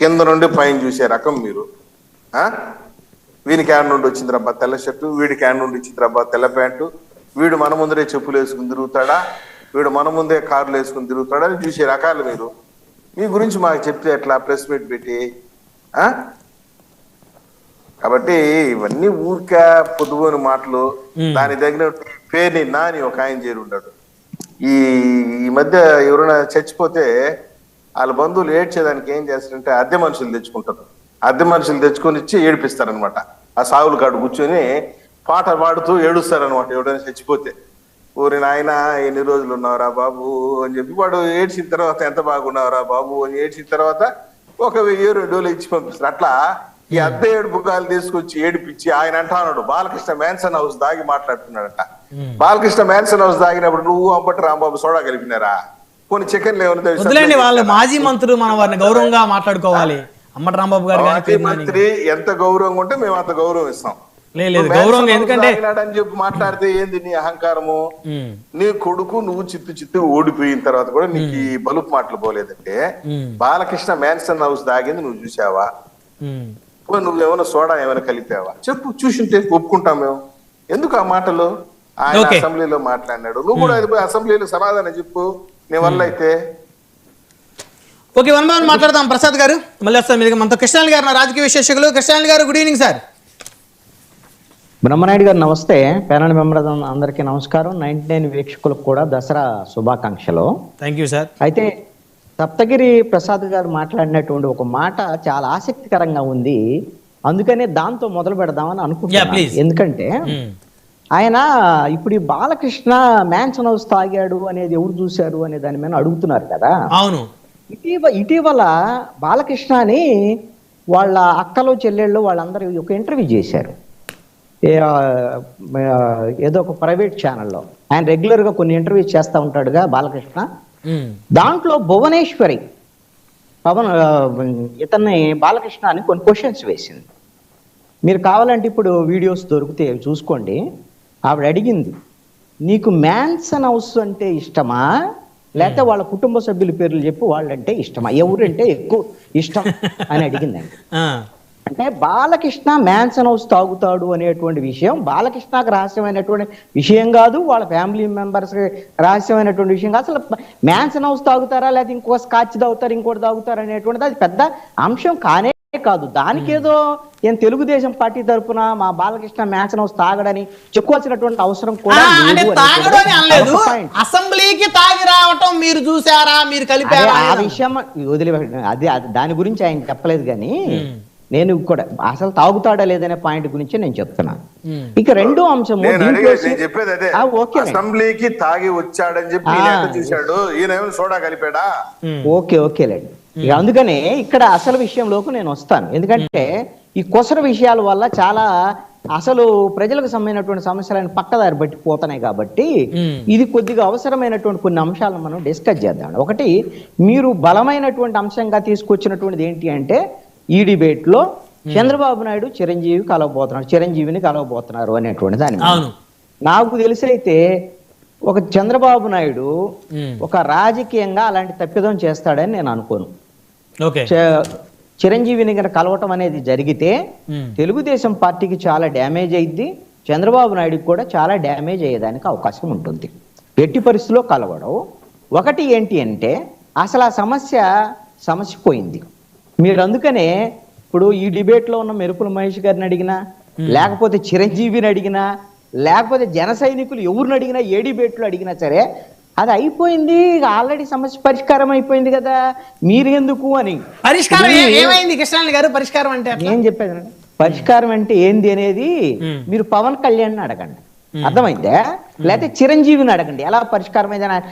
కింద నుండి పైన చూసే రకం మీరు. వీడి క్యాన్ నుండి వచ్చింది రబ్బా తెల్ల షర్టు, వీడి క్యాన్ నుండి వచ్చింది రబ్బా తెల్ల ప్యాంటు, వీడు మన ముందరే చెప్పులు వేసుకుని తిరుగుతాడా, వీడు మన ముందే కార్లు వేసుకుని తిరుగుతాడా అని చూసే రకాలు మీరు. మీ గురించి మాకు చెప్తే ఎట్లా ప్రెస్ మీట్ పెట్టి? కాబట్టి ఇవన్నీ ఊరికే పొద్దుపోని మాటలు. దాని తగిన పేరుని నాని ఒక ఆయన చేరుంటాడు. ఈ మధ్య ఎవరైనా చచ్చిపోతే వాళ్ళ బంధువులు ఏడ్చేదానికి ఏం చేస్తారంటే అద్దె మనుషులు తెచ్చుకుంటారు. అద్దె మనుషులు తెచ్చుకొని ఇచ్చి ఏడిపిస్తారనమాట. ఆ సాగుల కాడు కూర్చొని పాట పాడుతూ ఏడుస్తారనమాట ఎవడైనా చచ్చిపోతే. ఊరి నాయన ఎన్ని రోజులు ఉన్నావురా బాబు అని చెప్పి వాడు ఏడ్చిన తర్వాత ఎంత బాగున్నావురా బాబు అని ఏడ్చిన తర్వాత 1,000-2,000 ఇచ్చి పంపిస్తారు. అట్లా ఈ అద్దె ఏడుపుకాయలు తీసుకొచ్చి ఏడిపించి ఆయన అంటున్నాడు బాలకృష్ణ మ్యాన్సన్ హౌస్ దాగి మాట్లాడుతున్నాడట. బాలకృష్ణ మ్యాన్సన్ హౌస్ దాగినప్పుడు నువ్వు అంబటి రాంబాబు సోడా కలిపినారా? కొన్ని చికెన్ లేవని వాళ్ళు మాజీ మంత్రులు మనం వారిని గౌరవంగా మాట్లాడుకోవాలి. అంబటి రాంబాబు గారు మంత్రి ఎంత గౌరవంగా ఉంటే మేము అంత గౌరవం ఇస్తాం. లేదు గౌరవంగా, ఎందుకంటే అని చెప్పి మాట్లాడితే ఏంది నీ అహంకారము? నీ కొడుకు నువ్వు చిత్తు ఓడిపోయిన తర్వాత కూడా నీకు ఈ బలుపు మాటలు పోలేదంటే బాలకృష్ణ మ్యాన్సన్ హౌస్ దాగింది నువ్వు చూసావా? నువ్వేమైనా సోడా ఏమైనా కలిపావా? చెప్పు, చూసింటే ఒప్పుకుంటాం మేము. ఎందుకు ఆ మాటలు? ఆయన అసెంబ్లీలో మాట్లాడినాడు, నువ్వు కూడా అసెంబ్లీలో సమాధానం చెప్పు నీ వల్ల అయితే. ఓకే, వన్ బై వన్ మాట్లాడదాం. ప్రసాద్ గారు మళ్ళీ వస్తాం మీది. మనతో కృష్ణాని గారు, రాజకీయ విశ్లేషకులు. కృష్ణాని గారు, గుడ్ ఈవినింగ్ సార్. బ్రహ్మనాయుడు గారు నమస్తే. ప్యానల్ మెంబర్స్ అందరికీ నమస్కారం. 99 వీక్షకులకు కూడా దసరా శుభాకాంక్షలు. Thank you sir. అయితే సప్తగిరి ప్రసాద్ గారు మాట్లాడినటువంటి ఒక మాట చాలా ఆసక్తికరంగా ఉంది, అందుకనే దాంతో మొదలు పెడదామని అనుకుంటున్నాను. ఎందుకంటే ఆయన ఇప్పుడు ఈ బాలకృష్ణ మ్యాన్సన్ హౌస్ తాగాడు అనేది ఎవరు చూశారు అనే దాని మీద అడుగుతున్నారు కదా. అవును, ఇటీవల బాలకృష్ణని వాళ్ళ అక్కలు చెల్లెళ్ళు వాళ్ళందరూ ఒక ఇంటర్వ్యూ చేశారు ఏదో ఒక ప్రైవేట్ ఛానల్లో. ఆయన రెగ్యులర్ గా కొన్ని ఇంటర్వ్యూ చేస్తూ ఉంటాడుగా బాలకృష్ణ. దాంట్లో భువనేశ్వరి ఇతన్ని బాలకృష్ణ అని కొన్ని క్వశ్చన్స్ వేసింది. మీరు కావాలంటే ఇప్పుడు వీడియోస్ దొరికితే చూసుకోండి. ఆవిడ అడిగింది, నీకు మ్యాన్సన్ హౌస్ అంటే ఇష్టమా లేకపోతే వాళ్ళ కుటుంబ సభ్యుల పేర్లు చెప్పి వాళ్ళంటే ఇష్టమా, ఎవరంటే ఎక్కువ ఇష్టం అని అడిగిందండి. అంటే బాలకృష్ణ మ్యాన్సన్ హౌస్ తాగుతాడు అనేటువంటి విషయం బాలకృష్ణకు రహస్యమైనటువంటి విషయం కాదు, వాళ్ళ ఫ్యామిలీ మెంబర్స్ రహస్యమైనటువంటి విషయం కాదు. అసలు మ్యాన్సన్ హౌస్ తాగుతారా లేకపోతే ఇంకో స్కాచ్ తాగుతారు ఇంకోటి తాగుతారు అనేటువంటిది అది పెద్ద అంశం కానే కాదు. దానికేదో ఏం తెలుగుదేశం పార్టీ తరఫున మా బాలకృష్ణ మ్యాన్సన్ హౌస్ తాగడని చెప్పుకోవాల్సినటువంటి అవసరం కూడా లేదు. అసెంబ్లీకి తాగి రావటం మీరు చూసారా, మీరు కలిపారా ఆ విషయం వదిలి అది దాని గురించి ఆయన చెప్పలేదు. కానీ నేను కూడా అసలు తాగుతాడా లేదనే పాయింట్ గురించి నేను చెప్తున్నాను. ఇక రెండో అంశము అసెంబ్లీకి తాగి వచ్చాడని చెప్పి చూశాడు, ఈయన సోడా కలిపాడా? ఓకేలేండి. ఇక అందుకనే ఇక్కడ అసలు విషయంలోకి నేను వస్తాను. ఎందుకంటే ఈ కొసర విషయాల వల్ల చాలా అసలు ప్రజలకు సంబంధించినటువంటి సమస్యలను పక్కదారి బట్టి పోతున్నాయి. కాబట్టి ఇది కొద్దిగా అవసరమైనటువంటి కొన్ని అంశాలను మనం డిస్కస్ చేద్దాం. ఒకటి, మీరు బలమైనటువంటి అంశంగా తీసుకొచ్చినటువంటిది ఏంటి అంటే ఈ డిబేట్ లో చంద్రబాబు నాయుడు చిరంజీవిని కలవబోతున్నారు అనేటువంటి దాని. నాకు తెలిసి అయితే ఒక చంద్రబాబు నాయుడు ఒక రాజకీయంగా అలాంటి తప్పిదం చేస్తాడని నేను అనుకోను. చిరంజీవిని కనుక కలవటం అనేది జరిగితే తెలుగుదేశం పార్టీకి చాలా డ్యామేజ్ అయింది, చంద్రబాబు నాయుడుకి కూడా చాలా డ్యామేజ్ అయ్యేదానికి అవకాశం ఉంటుంది. ఎట్టి పరిస్థితిలో కలవడం. ఒకటి ఏంటి అంటే అసలు ఆ సమస్య పోయింది. మీరు అందుకనే ఇప్పుడు ఈ డిబేట్ లో ఉన్న మెరుపుల మహేష్ గారిని అడిగినా లేకపోతే చిరంజీవిని అడిగినా లేకపోతే జన సైనికులు ఎవరిని అడిగినా ఏ డిబేట్ లో అడిగినా సరే అది అయిపోయింది, ఆల్రెడీ సమస్య పరిష్కారం అయిపోయింది కదా, మీరు ఎందుకు అని. పరిష్కారం ఏమైంది కృష్ణాని గారు? పరిష్కారం అంటే ఏం చెప్పేది? పరిష్కారం అంటే ఏంది అనేది మీరు పవన్ కళ్యాణ్ అడగండి, అర్థమైందా? లేకపోతే చిరంజీవిని అడగండి ఎలా పరిష్కారం అయిందని.